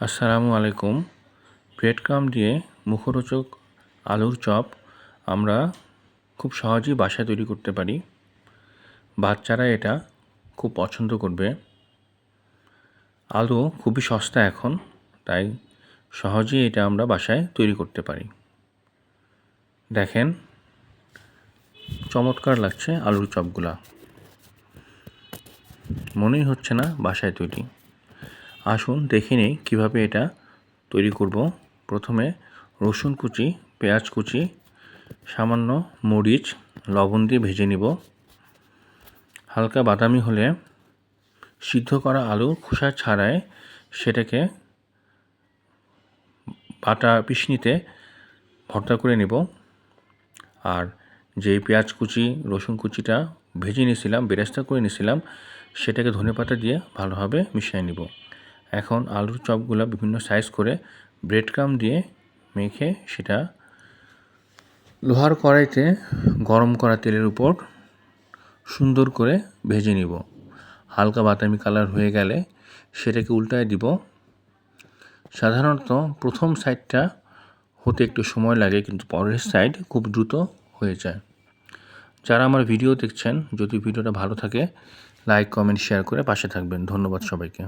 আসসালামু আলাইকুম। Bread crumb দিয়ে মুখরোচক আলুর চপ আমরা খুব সহজেই বাসায় তৈরি করতে পারি। বাচ্চারা এটা খুব পছন্দ করবে। আলু খুবই সস্তা এখন, তাই সহজেই এটা আমরা বাসায় তৈরি করতে পারি। দেখেন, চমৎকার লাগছে আলুর চপগুলা, মনেই হচ্ছে না বাসায় তৈরি। আসুন দেখে নেই কীভাবে এটা তৈরি করব। প্রথমে রসুন কুচি, পেঁয়াজ কুচি, সামান্য মরিচ, লবণ দিয়ে ভেজে নিব। হালকা বাদামি হলে সিদ্ধ করা আলু খোসা ছাড়ায় সেটাকে বাটা পিষনিতে ভর্তা করে নেব। আর যেই পেঁয়াজ কুচি, রসুন কুচিটা ভেজে নিয়েছিলাম, বেরেস্তা করে নিয়েছিলাম, সেটাকে ধনেপাতা দিয়ে ভালোভাবে মিশিয়ে নিব। এখন আলুর চপগুলো বিভিন্ন সাইজ করে ব্রেড ক্রাম্ব দিয়ে মেখে সেটা লোহার কড়াইতে গরম করা তেলের উপর সুন্দর করে ভেজে নিব। হালকা বাদামি কালার হয়ে গেলে সেটাকে উল্টায় দিব। সাধারণত প্রথম সাইডটা হতে একটু সময় লাগে, কিন্তু পরের সাইড খুব দ্রুত হয়ে যায়। যারা আমার ভিডিও দেখছেন, যদি ভিডিওটা ভালো থাকে লাইক, কমেন্ট, শেয়ার করে পাশে থাকবেন। ধন্যবাদ সবাইকে।